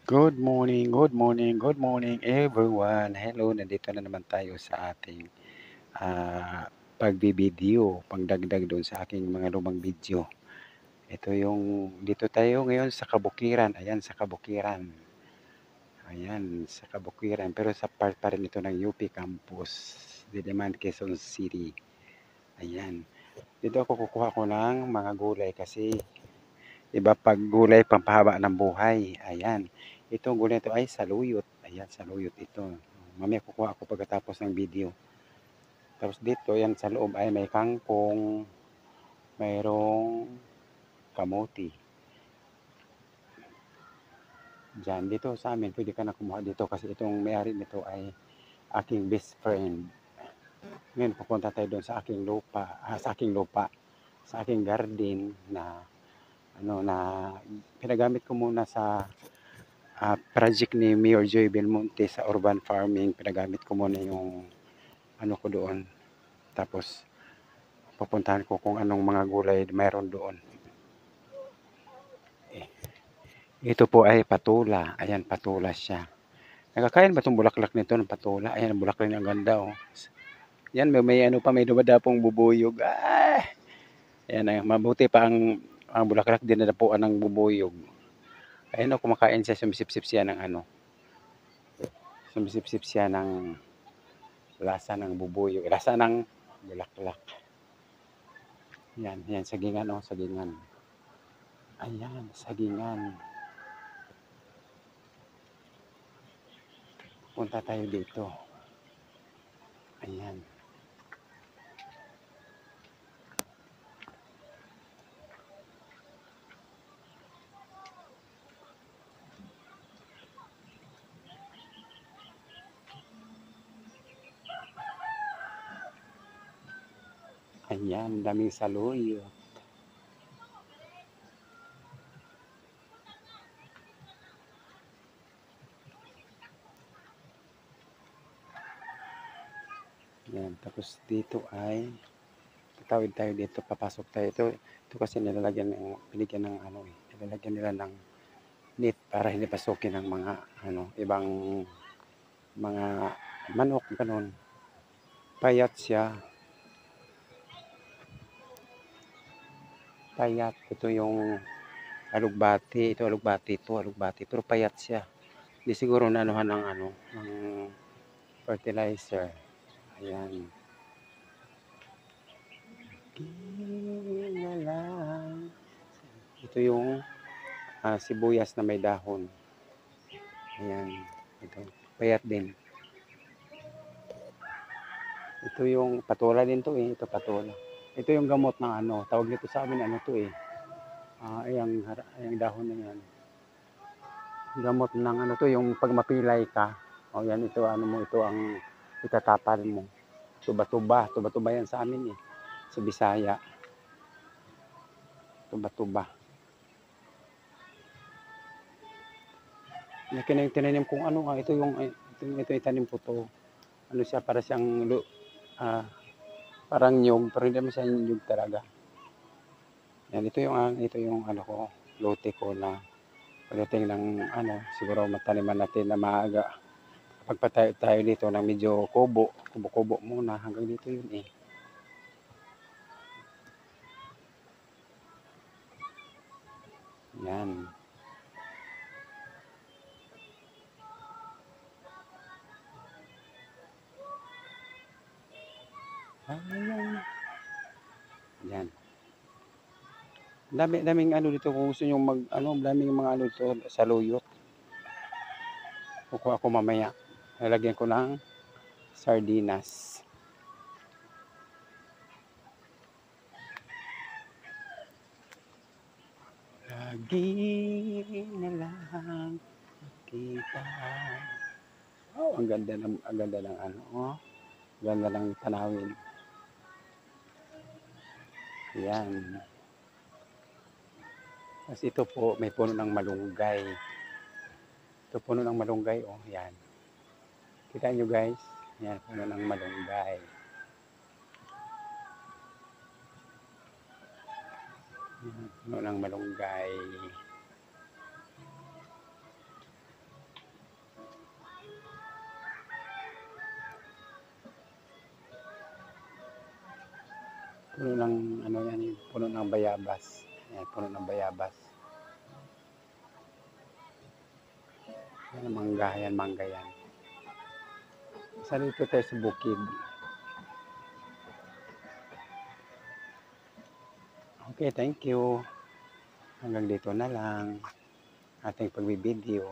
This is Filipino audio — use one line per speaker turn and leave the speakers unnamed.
Good morning, good morning, good morning everyone. Hello, nandito na naman tayo sa ating pagbibideo, pangdagdag doon sa aking mga lumang video. Ito yung, dito tayo ngayon sa Kabukiran. Ayan, sa Kabukiran. Ayan, sa Kabukiran. Pero sa part pa rin ito ng UP Campus, Diliman, Quezon City. Ayan. Dito ako kukuha ko ng mga gulay kasi iba pag gulay pampahaba ng buhay. Ayan. Itong gulay ito ay saluyot. Ayan, saluyot ito. Mamaya kukuha ako pagkatapos ng video. Tapos dito, yan sa loob ay may kangkong, mayroong kamote. Diyan, dito sa amin, pwede ka na kumuha dito kasi itong may-ari nito ay aking best friend. Ngayon, pupunta tayo doon sa aking lupa, sa aking garden na na pinagamit ko muna sa project ni Mayor Joy Belmonte sa urban farming. Pinagamit ko muna yung ko doon. Tapos pupuntahan ko kung anong mga gulay mayroon doon. Ito po ay patula. Ayan, patula siya. Nakakain ba itong bulaklak nito ng patula? Ayan, ang bulaklak niya, ang ganda oh. Yan, may ano pa, may dumadapong bubuyog. Ayan, mabuti pa ang bulaklak din na dapuan ng bubuyog. Ayan oh, kumakain siya, sumisipsip siya ng sumisipsip siya ng lasa ng bubuyog, lasa ng bulaklak. Yan, yan, sagingan oh, sagingan. Ayan, sagingan. Punta tayo dito. Ayan. Ayan, daming saluyot. Ayan, tapos dito ay tatawid tayo dito, papasok tayo. Ito kasi nilalagyan ng, binigyan ng nilalagyan nila ng net para hindi pasukin ng mga ibang mga manok, ganun. Payat siya. Payat. Ito yung alugbati. Ito alugbati. Pero payat siya. Hindi siguro naanuhan ng ng fertilizer. Ayan. Lang. Ito yung sibuyas na may dahon. Ayan. Ito. Payat din. Ito yung patola din to eh. Ito patola. Ito yung gamot ng tawag nito sa amin to eh. Yung dahon na yan. Gamot ng to, yung pag mapilay ka. O yan, ito ito ang itatapal mo. Tuba-tuba yan sa amin eh. Sa Bisaya. Tuba-tuba. Tinanim kung ito itanim ko to. Ano siya, para siyang parang nyug, pero hindi mo siya nyug talaga. Yan, ito yung ko, lote ko na pagdating ng siguro mataniman natin na maaga. Pagpatayo tayo dito ng medyo kubo muna hanggang dito yun eh. Yan. Yan. Daming dito kung gusto niyo daming mga dito sa luyot. Kukuha ko mamaya. Lalagyan ko ng sardinas. Lagi na lang kita. Oh, ang ganda ng oh. Ganda ng tanawin. Yan. Kasi ito po, may puno ng malunggay. Ito puno ng malunggay, oh, yan. Kita nyo guys, yan, puno ng malunggay. Yan, puno ng malunggay. Puno ng ano yan, puno ng bayabas. Ayan, puno ng bayabas. Yan, mangga yan. Isa dito tayo sa bukid. Okay, thank you. Hanggang dito na lang ating pagbibideo.